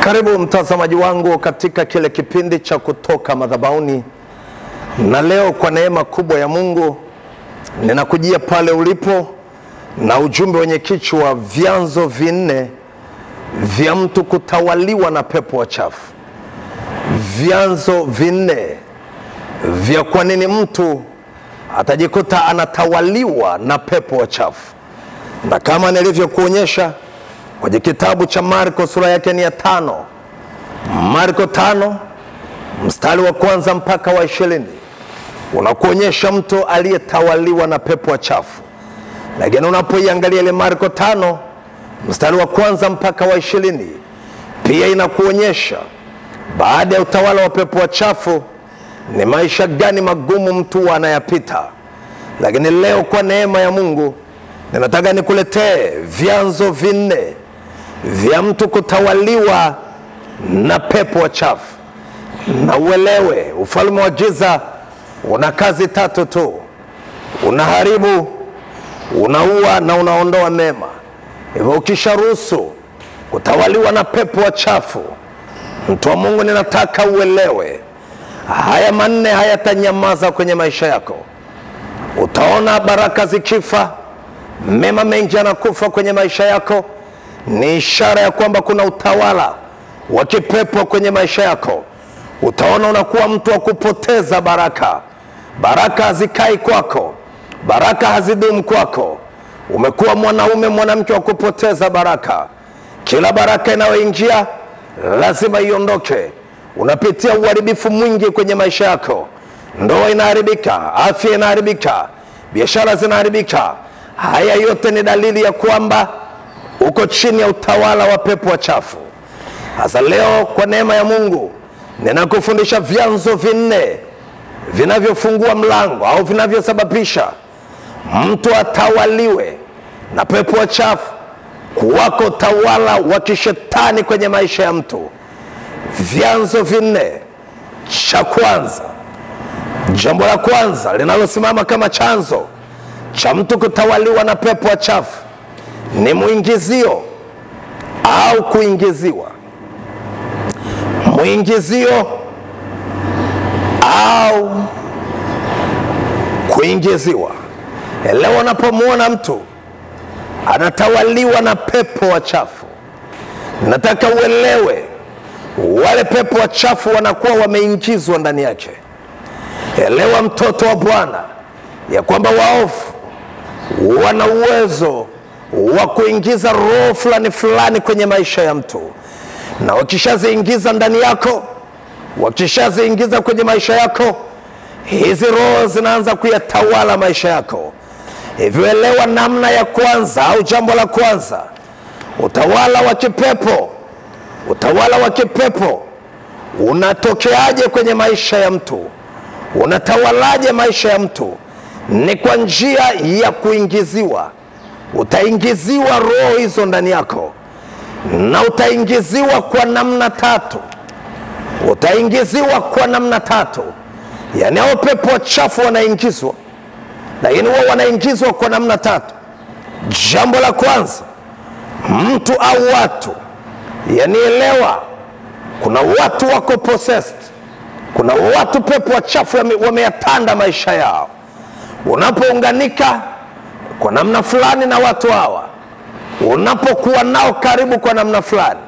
Karibu mtazamaji wangu katika kile kipindi cha Kutoka Madhabahuni, na leo kwa neema kubwa ya Mungu ninakujia pale ulipo na ujumbe wenye kichwa vyanzo vinne vya mtu kutawaliwa na pepo wachafu. Vyanzo vinne vya kwa nini mtu atajikuta anatawaliwa na pepo wachafu. Na kama nilivyokuonyesha kwenye kitabu cha Marko sura yake ni ya 5, Marko 5 mstari wa 1 mpaka wa 20 unakuonyesha mtu aliyetawaliwa na pepo wachafu. Lakini unapoiangalia ile Marko 5 mstari wa 1 mpaka wa 20 pia inakuonyesha baada ya utawala wa pepo wachafu ni maisha gani magumu mtu anayapita. Lakini leo kwa neema ya Mungu ninataka nikuletee vyanzo vinne vya mtu kutawaliwa na pepo wachafu. Na uelewe ufalme wa giza una kazi tatu tu: unaharibu, unaua na unaondoa mema. Hivyo ukisharuhusu kutawaliwa na pepo wachafu, mtu wa Mungu, ninataka uelewe haya manne hayatanyamaza kwenye maisha yako. Utaona baraka zikifa, mema mengi yanakufa kwenye maisha yako. Ni ishara ya kwamba kuna utawala wa kipepo kwenye maisha yako. Utaona unakuwa mtu wa kupoteza baraka. Baraka hazikai kwako, baraka hazidumu kwako. Umekuwa mwanaume, mwanamke wa kupoteza baraka. Kila baraka inayoingia lazima iondoke. Unapitia uharibifu mwingi kwenye maisha yako. Ndoa inaharibika, afya inaharibika, biashara zinaharibika. Haya yote ni dalili ya kwamba uko chini ya utawala wa pepo wachafu. Sasa leo kwa neema ya Mungu ninakufundisha vyanzo vinne vinavyofungua mlango au vinavyosababisha mtu atawaliwe na pepo wachafu, kuwako utawala wa kishetani kwenye maisha ya mtu. Vyanzo vinne. Cha kwanza, jambo la kwanza linalosimama kama chanzo cha mtu kutawaliwa na pepo wachafu ni muingizio au kuingiziwa. Muingizio au kuingiziwa. Leo unapomwona mtu anatawaliwa na pepo wachafu, nataka uelewe wale pepo wachafu wanakuwa wameingizwa ndani yake. Elewa mtoto wa Bwana ya kwamba waovu wana uwezo wa kuingiza roho fulani fulani kwenye maisha ya mtu, na wakishaziingiza ndani yako, wakishaziingiza kwenye maisha yako, hizi roho zinaanza kuyatawala maisha yako. Hivyo elewa namna ya kwanza au jambo la kwanza, utawala wa kipepo. Utawala wa kipepo unatokeaje kwenye maisha ya mtu? Unatawalaje maisha ya mtu? Ni kwa njia ya kuingiziwa. Utaingiziwa roho hizo ndani yako, na utaingiziwa kwa namna tatu. Utaingiziwa kwa namna tatu. Yaani hao pepo wachafu wanaingizwa, lakini wao wanaingizwa kwa namna tatu. Jambo la kwanza, mtu au watu. Yaani elewa, kuna watu wako possessed. Kuna watu pepo wachafu wameyatanda maisha yao. Unapounganika kwa namna fulani na watu hawa, unapokuwa nao karibu kwa namna fulani,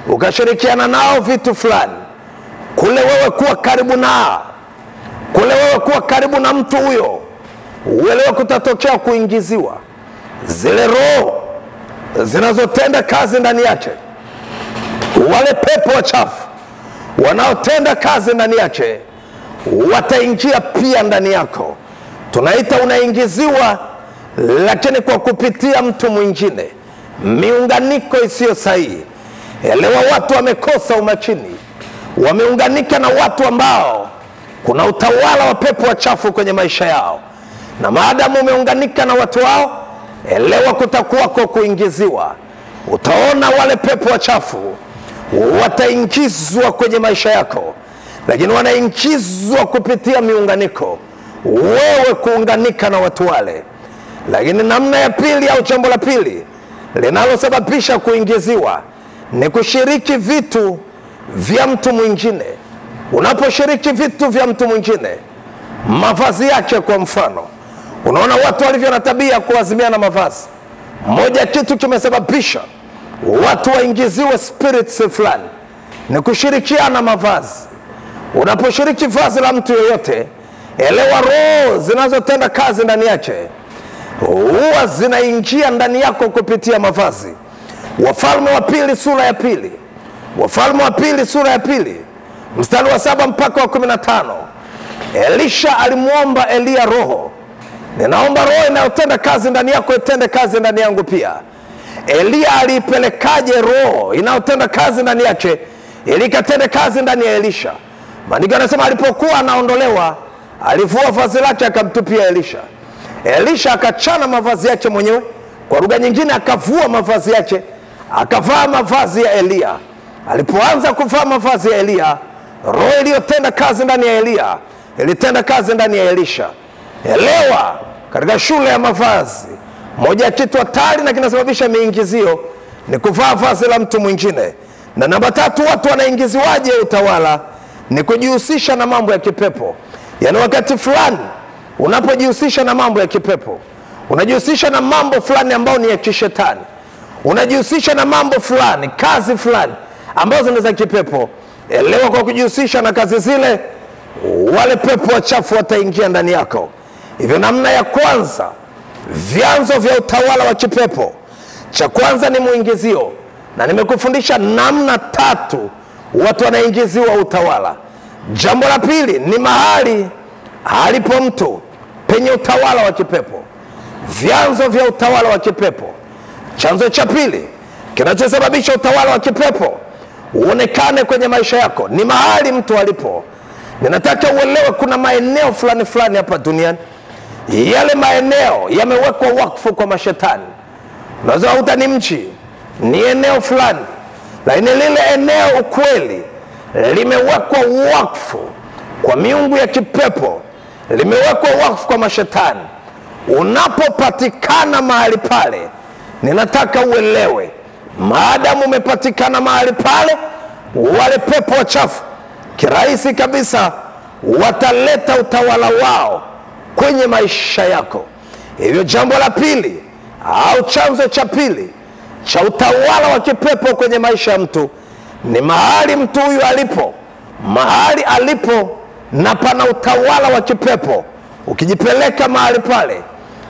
ukashirikiana nao vitu fulani, kule wewe kuwa karibu nao, kule wewe kuwa karibu na mtu huyo, uelewe kutatokea kuingiziwa. Zile roho zinazotenda kazi ndani yake, wale pepo wachafu wanaotenda kazi ndani yake, wataingia pia ndani yako. Tunaita unaingiziwa, lakini kwa kupitia mtu mwingine, miunganiko isiyo sahihi. Elewa, watu wamekosa umakini, wameunganika na watu ambao kuna utawala wa pepo wachafu kwenye maisha yao. Na maadamu umeunganika na watu hao, elewa kutakuwako kuingiziwa. Utaona wale pepo wachafu wataingizwa kwenye maisha yako, lakini wanaingizwa kupitia miunganiko, wewe kuunganika na watu wale. Lakini namna ya pili au jambo la pili linalosababisha kuingiziwa ni kushiriki vitu vya mtu mwingine. Unaposhiriki vitu vya mtu mwingine, mavazi yake kwa mfano, unaona watu walivyo na tabia kuazimiana mavazi. Moja kitu kimesababisha watu waingiziwe spirits fulani ni kushirikiana mavazi. Unaposhiriki vazi la mtu yoyote, elewa roho zinazotenda kazi ndani yake huwa zinaingia ndani yako kupitia mavazi. Wafalme wa pili sura ya pili, Wafalme wa pili sura ya pili mstari wa 7 mpaka wa 15. Elisha alimuomba Elia roho. Ninaomba roho inayotenda kazi ndani yako itende kazi ndani yangu pia. Elia aliipelekaje roho inayotenda kazi ndani yake ili ikatende kazi ndani ya Elisha? Maandiko yanasema alipokuwa anaondolewa, alivua vazi lake akamtupia Elisha. Elisha akachana mavazi yake mwenyewe, kwa lugha nyingine akavua mavazi yake, akavaa mavazi ya Elia. Alipoanza kuvaa mavazi ya Elia, roho iliyotenda kazi ndani ya Elia ilitenda kazi ndani ya Elisha. Elewa, katika shule ya mavazi, moja ya kitu hatari na kinasababisha miingizio ni kuvaa vazi la mtu mwingine. Na namba 3, watu wanaingiziwaje utawala? Ni kujihusisha na mambo ya kipepo. Yaani wakati fulani unapojihusisha na mambo ya kipepo, unajihusisha na mambo fulani ambayo ni ya kishetani, unajihusisha na mambo fulani, kazi fulani ambazo ni za kipepo. Elewa, kwa kujihusisha na kazi zile, wale pepo wachafu wataingia ndani yako. Hivyo namna ya kwanza, vyanzo vya utawala wa kipepo, cha kwanza ni muingizio, na nimekufundisha namna 3 watu wanaingiziwa utawala. Jambo la pili ni mahali alipo mtu penye utawala wa kipepo. Vyanzo vya utawala wa kipepo. Chanzo cha pili kinachosababisha utawala wa kipepo uonekane kwenye maisha yako ni mahali mtu alipo. Ninataka uelewe kuna maeneo fulani fulani hapa duniani, yale maeneo yamewekwa wakfu kwa mashetani. Unaweza kuta ni mchi, ni eneo fulani, lakini lile eneo ukweli limewekwa wakfu kwa miungu ya kipepo, limewekwa wakfu kwa mashetani. Unapopatikana mahali pale, ninataka uelewe, maadamu umepatikana mahali pale, wale pepo wachafu kirahisi kabisa wataleta utawala wao kwenye maisha yako. Hivyo jambo la pili au chanzo cha pili cha utawala wa kipepo kwenye maisha ya mtu ni mahali mtu huyu alipo. Mahali alipo na pana utawala wa kipepo. Ukijipeleka mahali pale,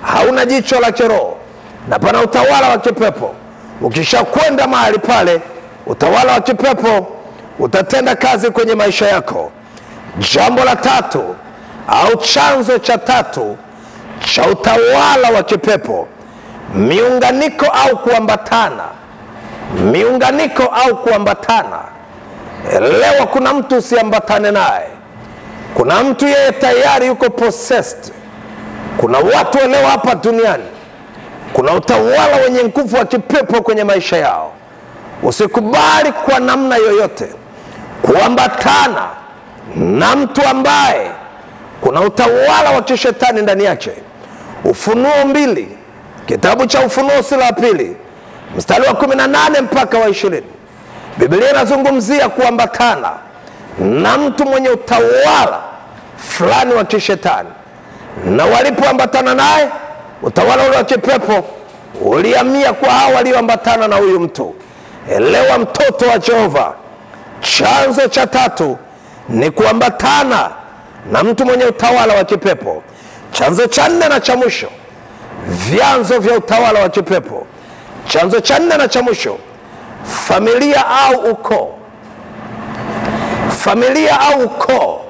hauna jicho la kiroho na pana utawala wa kipepo, ukishakwenda mahali pale, utawala wa kipepo utatenda kazi kwenye maisha yako. Jambo la 3 au chanzo cha 3 cha utawala wa kipepo, miunganiko au kuambatana. Miunganiko au kuambatana. Elewa, kuna mtu usiambatane naye. Kuna mtu yeye tayari yuko possessed. Kuna watu elewa hapa duniani, kuna utawala wenye nguvu wa kipepo kwenye maisha yao. Usikubali kwa namna yoyote kuambatana na mtu ambaye kuna utawala wa kishetani ndani yake. Ufunuo 2, kitabu cha Ufunuo sura ya 2 mstari wa 18 mpaka wa 20, Biblia inazungumzia kuambatana na mtu mwenye utawala fulani wa kishetani. Na walipoambatana naye, utawala ule wa kipepo ulihamia kwa hao walioambatana na huyu mtu. Elewa, mtoto wa Jehova, chanzo cha 3 ni kuambatana na mtu mwenye utawala wa kipepo. Chanzo cha 4 na cha mwisho, vyanzo vya utawala wa kipepo. Chanzo cha 4 na cha mwisho, familia au ukoo. Familia au ukoo.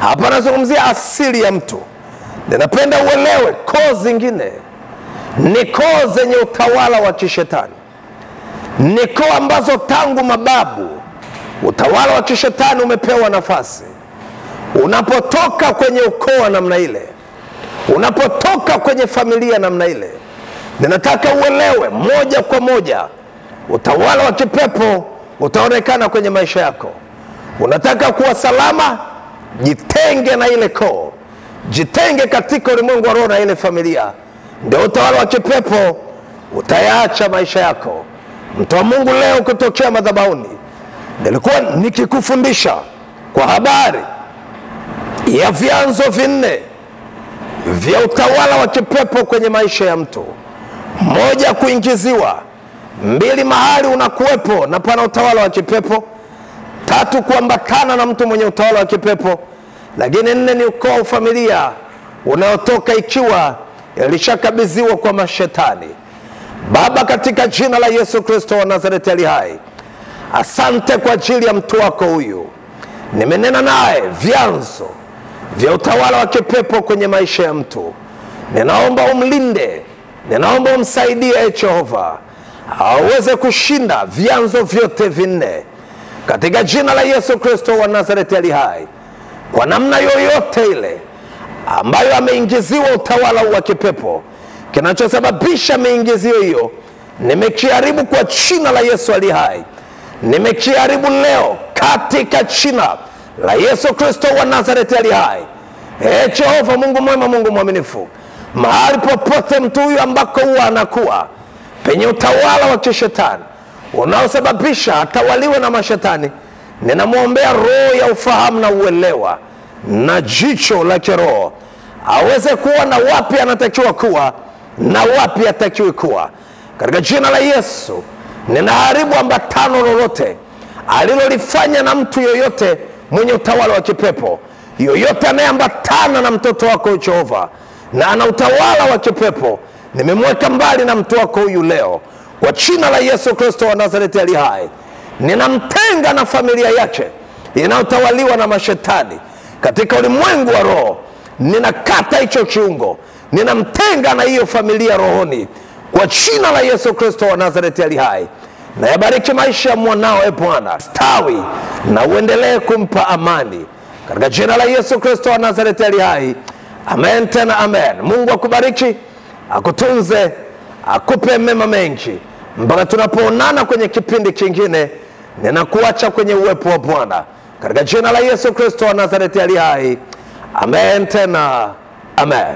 Hapa nazungumzia asili ya mtu. Ninapenda uelewe, koo zingine ni koo zenye utawala wa kishetani. Ni koo ambazo tangu mababu utawala wa kishetani umepewa nafasi. Unapotoka kwenye ukoo wa namna ile, unapotoka kwenye familia namna ile, ninataka uelewe moja kwa moja utawala wa kipepo utaonekana kwenye maisha yako. Unataka kuwa salama, jitenge na ile koo, jitenge katika ulimwengu wa roho na ile familia, ndio utawala wa kipepo utayaacha maisha yako. Mtu wa Mungu, leo kutokea madhabahuni nilikuwa nikikufundisha kwa habari ya vyanzo vinne vya utawala wa kipepo kwenye maisha ya mtu. Moja, kuingiziwa. Mbili, mahali unakuwepo na pana utawala wa kipepo. Tatu, kuambatana na mtu mwenye utawala wa kipepo. Lakini nne ni ukoo, familia unayotoka ikiwa ilishakabidhiwa kwa mashetani. Baba, katika jina la Yesu Kristo wa Nazareti ali hai, asante kwa ajili ya mtu wako huyu. Nimenena naye vyanzo vya utawala wa kipepo kwenye maisha ya mtu. Ninaomba umlinde, ninaomba umsaidie Jehova aweze kushinda vyanzo vyote vinne katika jina la Yesu Kristo wa Nazareti ali hai. Kwa namna yoyote ile ambayo ameingiziwa utawala wa kipepo, kinachosababisha meingizio hiyo, nimekiharibu kwa jina la Yesu ali hai. Nimekiharibu leo katika jina la Yesu Kristo wa Nazareti ali hai. Jehova Mungu mwema, Mungu mwaminifu, mahali popote mtu huyu ambako huwa anakuwa penye utawala wa kishetani unaosababisha atawaliwe na mashetani, ninamwombea roho ya ufahamu na uelewa na jicho la kiroho, aweze kuwa na wapi anatakiwa kuwa na wapi hatakiwi kuwa. Katika jina la Yesu ninaharibu ambatano lolote alilolifanya na mtu yoyote mwenye utawala wa kipepo. Yoyote anayeambatana na mtoto wako Jehova na ana utawala wa kipepo, nimemweka mbali na mtu wako huyu leo kwa jina la Yesu Kristo wa Nazareti ali hai. Ninamtenga na familia yake inayotawaliwa na mashetani katika ulimwengu wa roho. Ninakata hicho kiungo, ninamtenga na hiyo familia rohoni kwa jina la Yesu Kristo wa Nazareti ali hai. Na yabariki maisha ya mwanao Bwana, stawi na uendelee kumpa amani katika jina la Yesu Kristo wa Nazareti ali hai. Amen tena amen. Mungu akubariki, akutunze, akupe mema mengi. Mpaka tunapoonana kwenye kipindi kingine, ninakuacha kwenye uwepo wa Bwana katika jina la Yesu Kristo wa Nazareti ali hai. Amen tena amen.